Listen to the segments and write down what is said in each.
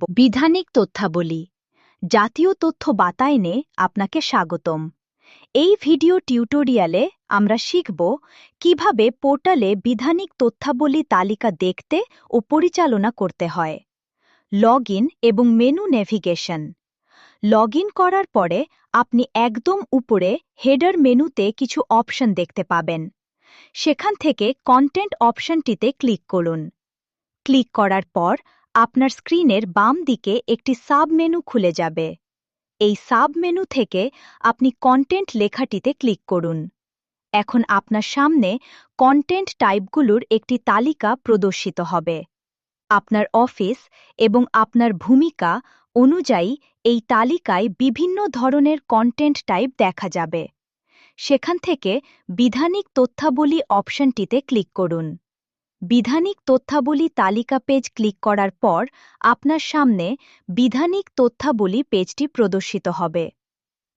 বিধানিক তথ্যাবলী জাতীয় তথ্য বাতায়নে আপনাকে স্বাগতম। এই ভিডিও টিউটোরিয়ালে আমরা শিখব কিভাবে পোর্টালে বিধানিক তথ্যাবলী তালিকা দেখতে ও পরিচালনা করতে হয়। লগইন এবং মেনু নেভিগেশন। লগইন করার পরে আপনি একদম উপরে হেডার মেনুতে কিছু অপশন দেখতে পাবেন। সেখান থেকে কন্টেন্ট অপশনটিতে ক্লিক করুন। ক্লিক করার পর আপনার স্ক্রিনের বাম দিকে একটি সাব মেনু খুলে যাবে। এই সাব মেনু থেকে আপনি কন্টেন্ট লেখাটিতে ক্লিক করুন। এখন আপনার সামনে কন্টেন্ট টাইপগুলোর একটি তালিকা প্রদর্শিত হবে। আপনার অফিস এবং আপনার ভূমিকা অনুযায়ী এই তালিকায় বিভিন্ন ধরনের কন্টেন্ট টাইপ দেখা যাবে। সেখান থেকে বিধানিক তথ্যাবলী অপশনটিতে ক্লিক করুন। বিধানিক তথ্যাবলী তালিকা পেজ ক্লিক করার পর আপনার সামনে বিধানিক তথ্যাবলী পেজটি প্রদর্শিত হবে।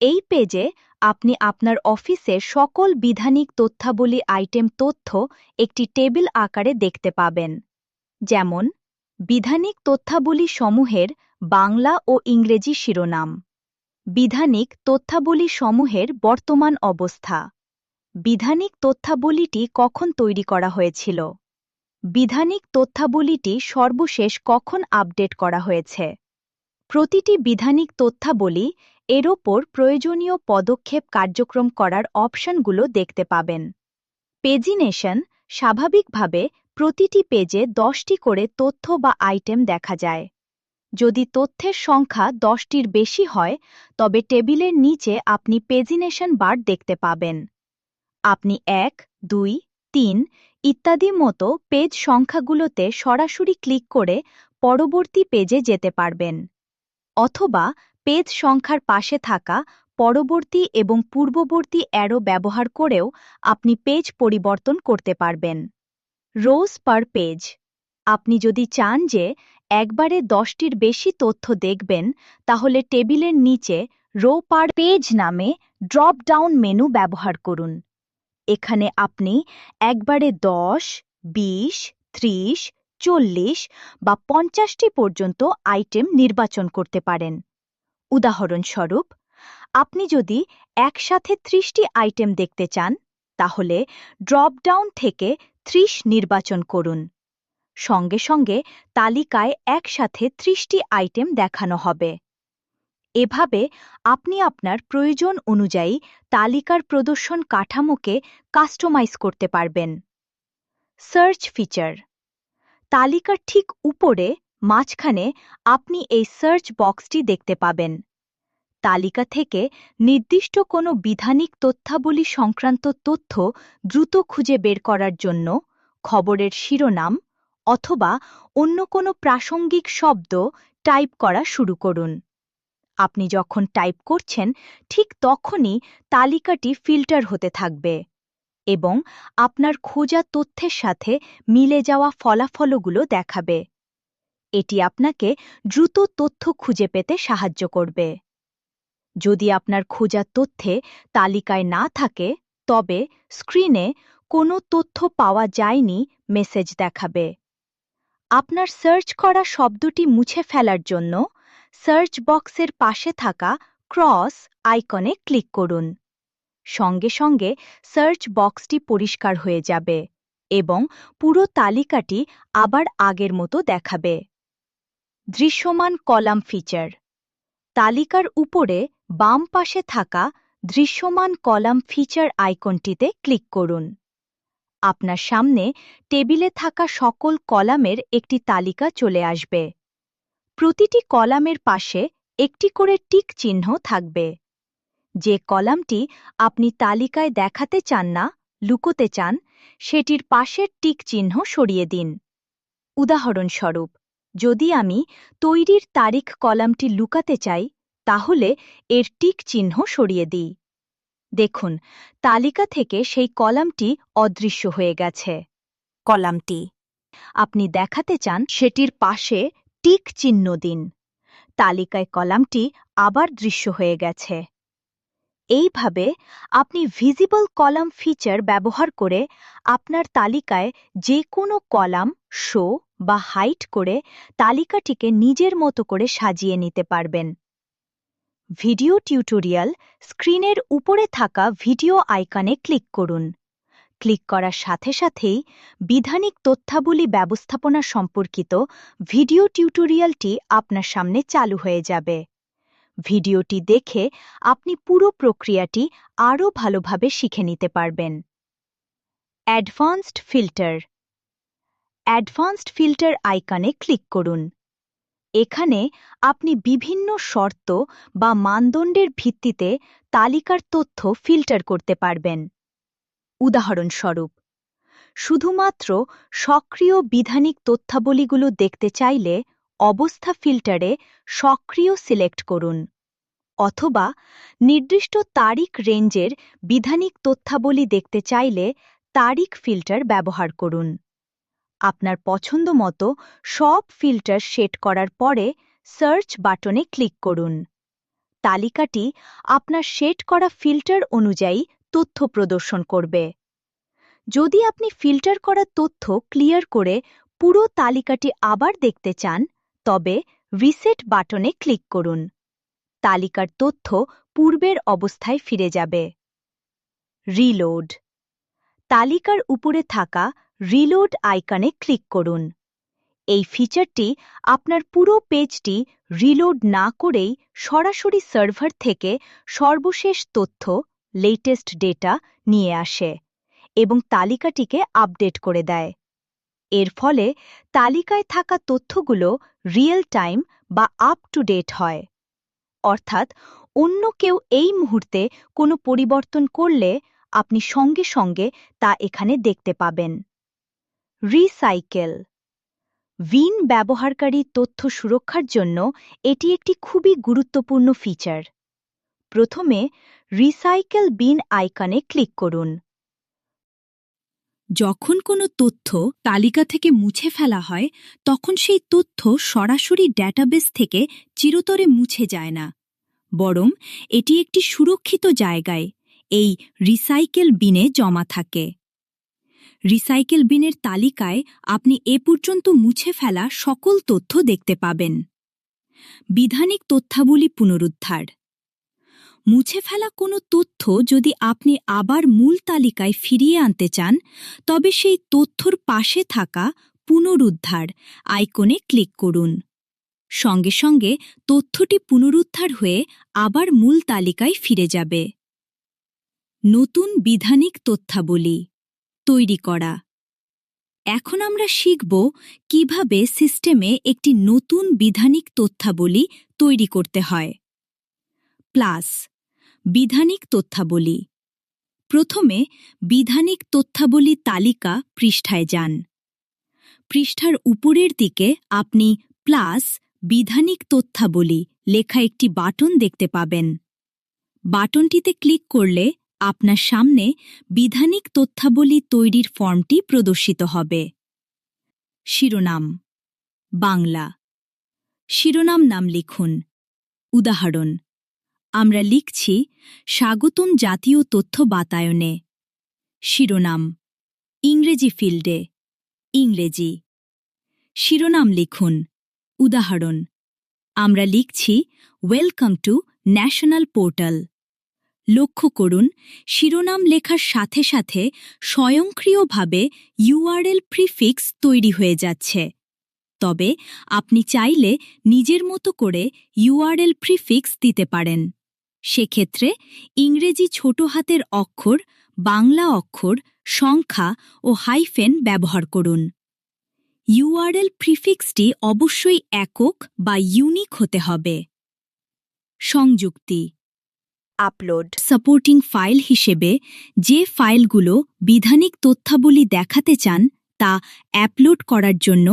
এই পেজে আপনি আপনার অফিসের সকল বিধানিক তথ্যাবলী আইটেম তথ্য একটি টেবিল আকারে দেখতে পাবেন, যেমন বিধানিক তথ্যাবলী সমূহের বাংলা ও ইংরেজি শিরোনাম, বিধানিক তথ্যাবলী সমূহের বর্তমান অবস্থা, বিধানিক তথ্যাবলীটি কখন তৈরি করা হয়েছিল, বিধানিক তথ্যাবলীটি সর্বশেষ কখন আপডেট করা হয়েছে। প্রতিটি বিধানিক তথ্যাবলী এর ওপর প্রয়োজনীয় পদক্ষেপ কার্যক্রম করার অপশনগুলো দেখতে পাবেন। পেজিনেশন স্বাভাবিকভাবে প্রতিটি পেজে 10টি করে তথ্য বা আইটেম দেখা যায়। যদি তথ্যের সংখ্যা 10টির বেশি হয় তবে টেবিলের নিচে আপনি পেজিনেশন বার দেখতে পাবেন। আপনি 1, 2, 3 ইত্যাদি মতো পেজ সংখ্যাগুলোতে সরাসরি ক্লিক করে পরবর্তী পেজে যেতে পারবেন, অথবা পেজ সংখ্যার পাশে থাকা পরবর্তী এবং পূর্ববর্তী অ্যারো ব্যবহার করেও আপনি পেজ পরিবর্তন করতে পারবেন। রোজ পার পেজ। আপনি যদি চান যে একবারে 10টির বেশি তথ্য দেখবেন তাহলে টেবিলের নিচে রো পার পেজ নামে ড্রপ ডাউন মেনু ব্যবহার করুন। এখানে আপনি একবারে 10, 20, 30, 40 বা 50টি পর্যন্ত আইটেম নির্বাচন করতে পারেন। উদাহরণস্বরূপ, আপনি যদি একসাথে 30টি আইটেম দেখতে চান তাহলে ড্রপ ডাউন থেকে 30 নির্বাচন করুন। সঙ্গে সঙ্গে তালিকায় একসাথে 30টি আইটেম দেখানো হবে। এভাবে আপনি আপনার প্রয়োজন অনুযায়ী তালিকার প্রদর্শন কাঠামোকে কাস্টমাইজ করতে পারবেন। Search feature. তালিকার ঠিক উপরে মাঝখানে আপনি এই সার্চ বক্সটি দেখতে পাবেন। তালিকা থেকে নির্দিষ্ট কোনো বিধানিক তথ্যাবলী সংক্রান্ত তথ্য দ্রুত খুঁজে বের করার জন্য খবরের শিরোনাম অথবা অন্য কোনো প্রাসঙ্গিক শব্দ টাইপ করা শুরু করুন। আপনি যখন টাইপ করছেন ঠিক তখনই তালিকাটি ফিল্টার হতে থাকবে এবং আপনার খোঁজা তথ্যের সাথে মিলে যাওয়া ফলাফলগুলো দেখাবে। এটি আপনাকে দ্রুত তথ্য খুঁজে পেতে সাহায্য করবে। যদি আপনার খোঁজা তথ্যে তালিকায় না থাকে তবে স্ক্রিনে কোনো তথ্য পাওয়া যায়নি মেসেজ দেখাবে। আপনার সার্চ করা শব্দটি মুছে ফেলার জন্য সার্চ বক্সের পাশে থাকা ক্রস আইকনে ক্লিক করুন। সঙ্গে সঙ্গে সার্চ বক্সটি পরিষ্কার হয়ে যাবে এবং পুরো তালিকাটি আবার আগের মতো দেখাবে। দৃশ্যমান কলাম ফিচার। তালিকার উপরে বাম পাশে থাকা দৃশ্যমান কলাম ফিচার আইকনটিতে ক্লিক করুন। আপনার সামনে টেবিলে থাকা সকল কলামের একটি তালিকা চলে আসবে। প্রতিটি কলামের পাশে একটি করে টিক চিহ্ন থাকবে। যে কলামটি আপনি তালিকায় দেখাতে চান না, লুকোতে চান, সেটির পাশের টিক চিহ্ন সরিয়ে দিন। উদাহরণস্বরূপ, যদি আমি তৈরির তারিখ কলামটি লুকাতে চাই তাহলে এর টিক চিহ্ন সরিয়ে দিই। দেখুন, তালিকা থেকে সেই কলামটি অদৃশ্য হয়ে গেছে। কলামটি আপনি দেখাতে চান সেটির পাশে টিক চিহ্ন দিন। তালিকায় কলামটি আবার দৃশ্য হয়ে গেছে। এইভাবে আপনি ভিজিবল কলাম ফিচার ব্যবহার করে আপনার তালিকায় যে কোনো কলাম শো বা হাইড করে তালিকাটিকে নিজের মতো করে সাজিয়ে নিতে পারবেন। ভিডিও টিউটোরিয়াল স্ক্রিনের উপরে থাকা ভিডিও আইকনে ক্লিক করুন। ক্লিক করার সাথে সাথেই বিধানিক তথ্যাবলী ব্যবস্থাপনা সম্পর্কিত ভিডিও টিউটোরিয়ালটি আপনার সামনে চালু হয়ে যাবে। ভিডিওটি দেখে আপনি পুরো প্রক্রিয়াটি আরও ভালোভাবে শিখে নিতে পারবেন। Advanced filter. অ্যাডভান্সড ফিল্টার আইকনে ক্লিক করুন। এখানে আপনি বিভিন্ন শর্ত বা মানদণ্ডের ভিত্তিতে তালিকার তথ্য ফিল্টার করতে পারবেন। উদাহরণস্বরূপ, শুধুমাত্র সক্রিয় বিধানিক তথ্যাবলীগুলো দেখতে চাইলে অবস্থা ফিল্টারে সক্রিয় সিলেক্ট করুন, অথবা নির্দিষ্ট তারিখ রেঞ্জের বিধানিক তথ্যাবলী দেখতে চাইলে তারিখ ফিল্টার ব্যবহার করুন। আপনার পছন্দ মতো সব ফিল্টার সেট করার পরে সার্চ বাটনে ক্লিক করুন। তালিকাটি আপনার সেট করা ফিল্টার অনুযায়ী তথ্য প্রদর্শন করবে। যদি আপনি ফিল্টার করা তথ্য ক্লিয়ার করে পুরো তালিকাটি আবার দেখতে চান, তবে রিসেট বাটনে ক্লিক করুন। তালিকার তথ্য পূর্বের অবস্থায় ফিরে যাবে। রিলোড। তালিকার উপরে থাকা রিলোড আইকনে ক্লিক করুন। এই ফিচারটি আপনার পুরো পেজটি রিলোড না করেই সরাসরি সার্ভার থেকে সর্বশেষ তথ্য, লেটেস্ট ডেটা নিয়ে আসে এবং তালিকাটিকে আপডেট করে দেয়। এর ফলে তালিকায় থাকা তথ্যগুলো রিয়েল টাইম বা আপ টু ডেট হয়। অর্থাৎ অন্য কেউ এই মুহূর্তে কোনো পরিবর্তন করলে আপনি সঙ্গে সঙ্গে তা এখানে দেখতে পাবেন। রিসাইকেল। ভিন ব্যবহারকারী তথ্য সুরক্ষার জন্য এটি একটি খুবই গুরুত্বপূর্ণ ফিচার। প্রথমে রিসাইকেল বিন আইকনে ক্লিক করুন। যখন কোনো তথ্য তালিকা থেকে মুছে ফেলা হয়, তখন সেই তথ্য সরাসরি ডেটাবেস থেকে চিরতরে মুছে যায় না, বরং এটি একটি সুরক্ষিত জায়গায়, এই রিসাইকেল বিনে জমা থাকে। রিসাইকেল বিনের তালিকায় আপনি এ পর্যন্ত মুছে ফেলা সকল তথ্য দেখতে পাবেন। বিধানিক তথ্যাবলী পুনরুদ্ধার। মুছে ফেলা কোনো তথ্য যদি আপনি আবার মূল তালিকায় ফিরিয়ে আনতে চান, তবে সেই তথ্যর পাশে থাকা পুনরুদ্ধার আইকনে ক্লিক করুন। সঙ্গে সঙ্গে তথ্যটি পুনরুদ্ধার হয়ে আবার মূল তালিকায় ফিরে যাবে। নতুন বিধানিক তথ্যাবলী তৈরি করা। এখন আমরা শিখব কিভাবে সিস্টেমে একটি নতুন বিধানিক তথ্যাবলী তৈরি করতে হয়। প্লাস বিধানিক তথ্যাবলী। প্রথমে বিধানিক তথ্যাবলী তালিকা পৃষ্ঠায় যান। পৃষ্ঠার উপরের দিকে আপনি প্লাস বিধানিক তথ্যাবলী লেখা একটি বাটন দেখতে পাবেন। বাটনটিতে ক্লিক করলে আপনার সামনে বিধানিক তথ্যাবলী তৈরির ফর্মটি প্রদর্শিত হবে। শিরোনাম বাংলা। শিরোনাম নাম লিখুন। উদাহরণ, আমরা লিখছি স্বাগতম জাতীয় তথ্য বাতায়নে। শিরোনাম ইংরেজি ফিল্ডে ইংরেজি। শিরোনাম লিখুন। উদাহরণ, আমরা লিখছি ওয়েলকাম টু ন্যাশনাল পোর্টাল। লক্ষ্য করুন, শিরোনাম লেখার সাথে সাথে স্বয়ংক্রিয়ভাবে ইউআরএল প্রিফিক্স তৈরি হয়ে যাচ্ছে। তবে আপনি চাইলে নিজের মতো করে ইউআরএল প্রিফিক্স দিতে পারেন। সেক্ষেত্রে ইংরেজি ছোট হাতের অক্ষর, বাংলা অক্ষর, সংখ্যা ও হাইফেন ব্যবহার করুন। ইউআরএল প্রিফিক্সটি অবশ্যই একক বা ইউনিক হতে হবে। সংযুক্তি আপলোড। সাপোর্টিং ফাইল হিসেবে যে ফাইলগুলো বিধানিক তথ্যাবলী দেখাতে চান তা আপলোড করার জন্য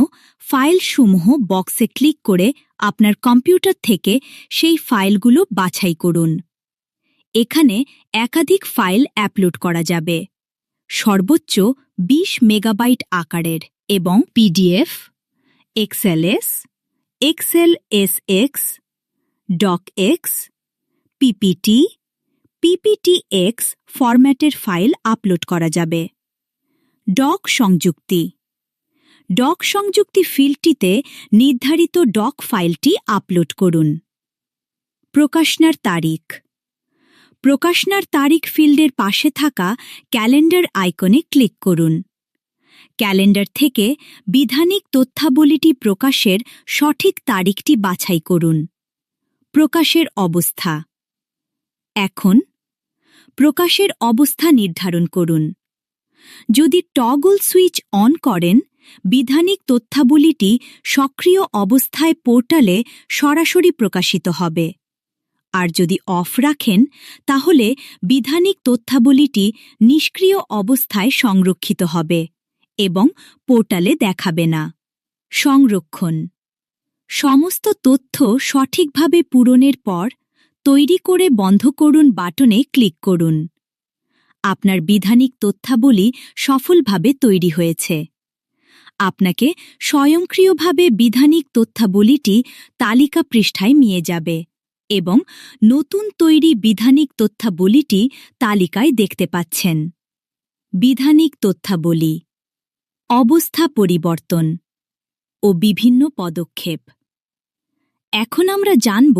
ফাইলসমূহ বক্সে ক্লিক করে আপনার কম্পিউটার থেকে সেই ফাইলগুলো বাছাই করুন। এখানে একাধিক ফাইল আপলোড করা যাবে, সর্বোচ্চ 20 মেগাবাইট আকারের এবং PDF, XLS, XLSX, DOCX, PPT, PPTX ফরম্যাটের ফাইল আপলোড করা যাবে। ডক সংযুক্তি। ডক সংযুক্তি ফিল্ডটিতে নির্ধারিত ডক ফাইলটি আপলোড করুন। প্রকাশনার তারিখ। প্রকাশনার তারিখ ফিল্ডের পাশে থাকা ক্যালেন্ডার আইকনে ক্লিক করুন। ক্যালেন্ডার থেকে বিধানিক তথ্যাবলীটি প্রকাশের সঠিক তারিখটি বাছাই করুন। প্রকাশের অবস্থা। এখন প্রকাশের অবস্থা নির্ধারণ করুন। যদি টগল সুইচ অন করেন, বিধানিক তথ্যাবলীটি সক্রিয় অবস্থায় পোর্টালে সরাসরি প্রকাশিত হবে। আর যদি অফ রাখেন, তাহলে বিধানিক তথ্যাবলীটি নিষ্ক্রিয় অবস্থায় সংরক্ষিত হবে এবং পোর্টালে দেখাবে না। সংরক্ষণ। সমস্ত তথ্য সঠিকভাবে পূরণের পর তৈরি করে বন্ধ করুন বাটনে ক্লিক করুন। আপনার বিধানিক তথ্যাবলী সফলভাবে তৈরি হয়েছে। আপনাকে স্বয়ংক্রিয়ভাবে বিধানিক তথ্যাবলীটি তালিকা পৃষ্ঠায় নিয়ে যাবে এবং নতুন তৈরি বিধানিক তথ্যাবলীটি তালিকায় দেখতে পাচ্ছেন। বিধানিক তথ্যাবলী, অবস্থা পরিবর্তন ও বিভিন্ন পদক্ষেপ। এখন আমরা জানব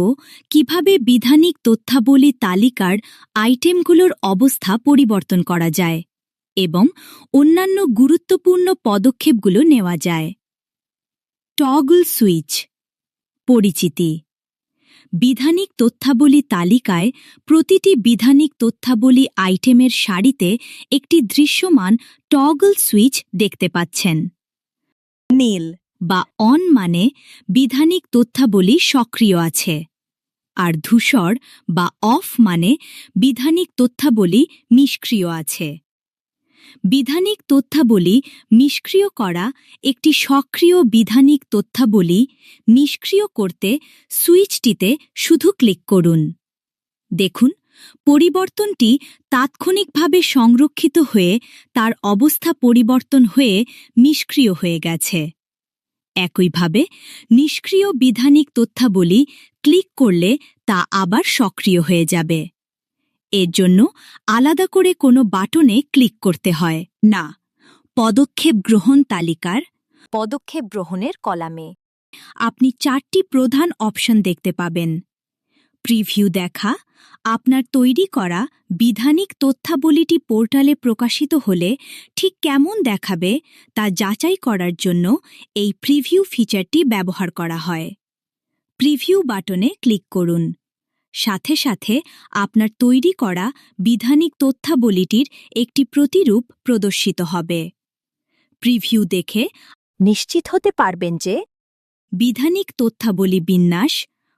কিভাবে বিধানিক তথ্যাবলী তালিকার আইটেমগুলোর অবস্থা পরিবর্তন করা যায় এবং অন্যান্য গুরুত্বপূর্ণ পদক্ষেপগুলো নেওয়া যায়। Toggle switch. পরিচিতি। বিধানিক তথ্যাবলী তালিকায় প্রতিটি বিধানিক তথ্যাবলী আইটেমের সারিতে একটি দৃশ্যমান টগল সুইচ দেখতে পাচ্ছেন। নীল বা অন মানে বিধানিক তথ্যাবলী সক্রিয় আছে, আর ধূসর বা অফ মানে বিধানিক তথ্যাবলী নিষ্ক্রিয় আছে। বিধানিক তথ্যাবলী নিষ্ক্রিয় করা একটি সক্রিয় বিধানিক তথ্যাবলী নিষ্ক্রিয় করতে সুইচটিতে শুধু ক্লিক করুন। দেখুন, পরিবর্তনটি তাৎক্ষণিকভাবে সংরক্ষিত হয়ে তার অবস্থা পরিবর্তন হয়ে নিষ্ক্রিয় হয়ে গেছে। একইভাবে নিষ্ক্রিয় বিধানিক তথ্যাবলী ক্লিক করলে তা আবার সক্রিয় হয়ে যাবে। এর জন্য আলাদা করে কোনো বাটনে ক্লিক করতে হয় না। পদক্ষেপ গ্রহণ তালিকার পদক্ষেপ গ্রহণের কলামে আপনি 4টি প্রধান অপশন দেখতে পাবেন। প্রিভিউ দেখা। আপনার তৈরি করা বিধানিক তথ্যাবলীটি পোর্টালে প্রকাশিত হলে ঠিক কেমন দেখাবে তা যাচাই করার জন্য এই প্রিভিউ ফিচারটি ব্যবহার করা হয়। প্রিভিউ বাটনে ক্লিক করুন। সাথে সাথে আপনার তৈরি করা বিধানিক তথ্যাবলীটির একটি প্রতিরূপ প্রদর্শিত হবে। প্রিভিউ দেখে নিশ্চিত হতে পারবেন যে বিধানিক তথ্যাবলী বিন্যাস,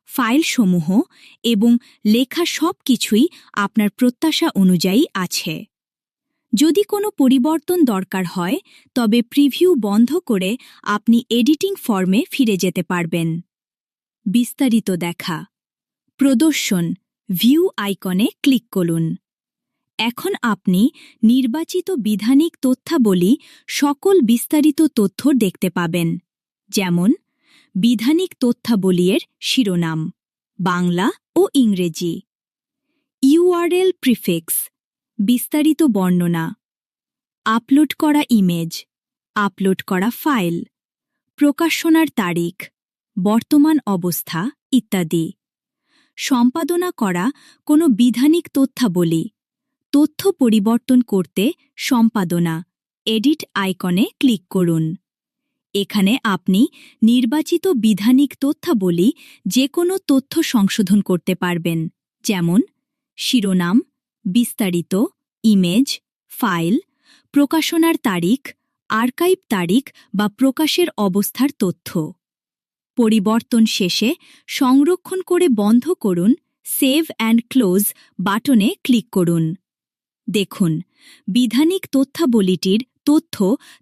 ফাইলসমূহ এবং লেখা সবকিছুই আপনার প্রত্যাশা অনুযায়ী আছে। যদি কোনো পরিবর্তন দরকার হয়, তবে প্রিভিউ বন্ধ করে আপনি এডিটিং ফর্মে ফিরে যেতে পারবেন। বিস্তারিত দেখা। প্রদর্শন ভিউ আইকনে ক্লিক করুন। এখন আপনি নির্বাচিত বিধানিক তথ্যাবলী সকল বিস্তারিত তথ্য দেখতে পাবেন, যেমন বিধানিক তথ্যাবলীর শিরোনাম, বাংলা ও ইংরেজি, ইউআরএল প্রিফিক্স, বিস্তারিত বর্ণনা, আপলোড করা ইমেজ, আপলোড করা ফাইল, প্রকাশনার তারিখ, বর্তমান অবস্থা ইত্যাদি। সম্পাদনা করা কোনো বিধানিক তথ্যাবলী, তথ্য পরিবর্তন করতে সম্পাদনা, এডিট আইকনে ক্লিক করুন। এখানে আপনি নির্বাচিত বিধানিক তথ্যাবলী যে কোনো তথ্য সংশোধন করতে পারবেন, যেমন শিরোনাম, বিস্তারিত, ইমেজ, ফাইল, প্রকাশনার তারিখ, আর্কাইভ তারিখ বা প্রকাশের অবস্থার তথ্য। পরিবর্তন শেষে সংরক্ষণ করে বন্ধ করুন সেভ অ্যান্ড ক্লোজ বাটনে ক্লিক করুন। দেখুন, বিধানিক তথ্যাবলীটির তথ্য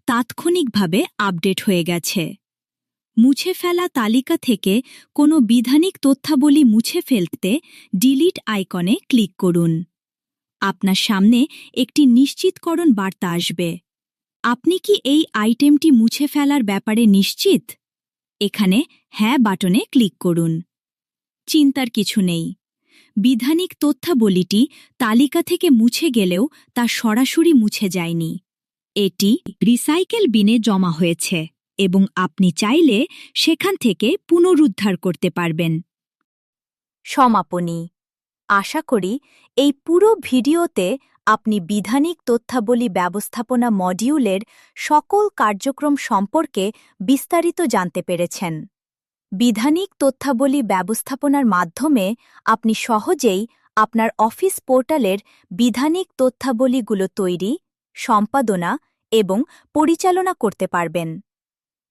তাৎক্ষণিকভাবে আপডেট হয়ে গেছে। মুছে ফেলা তালিকা থেকে কোনো বিধানিক তথ্যাবলী মুছে ফেলতে ডিলিট আইকনে ক্লিক করুন। আপনার সামনে একটি নিশ্চিতকরণ বার্তা আসবে। আপনি কি এই আইটেমটি মুছে ফেলার ব্যাপারে নিশ্চিত? এখানে হ্যাঁ বাটনে ক্লিক করুন। চিন্তার কিছু নেই। বিধানিক তথ্যাবলীটি তালিকা থেকে মুছে গেলেও তা সরাসরি মুছে যায়নি। এটি রিসাইকেল বিনে জমা হয়েছে। এবং আপনি চাইলে সেখান থেকে পুনরুদ্ধার করতে পারবেন। সমাপনী। আশা করি এই পুরো ভিডিওতে আপনি বিধানিক তথ্যাবলী ব্যবস্থাপনা মডিউলের সকল কার্যক্রম সম্পর্কে বিস্তারিত জানতে পেরেছেন। বিধানিক তথ্যাবলী ব্যবস্থাপনার মাধ্যমে আপনি সহজেই আপনার অফিস পোর্টালের বিধানিক তথ্যাবলীগুলো তৈরি, সম্পাদনা এবং পরিচালনা করতে পারবেন।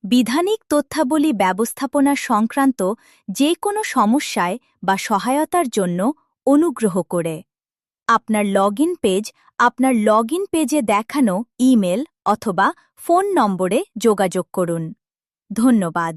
বিধানিক তথ্যাবলী ব্যবস্থাপনা সংক্রান্ত যে কোনো সমস্যায় বা সহায়তার জন্য অনুগ্রহ করে আপনার লগইন পেজে দেখানো ইমেল অথবা ফোন নম্বরে যোগাযোগ করুন। ধন্যবাদ।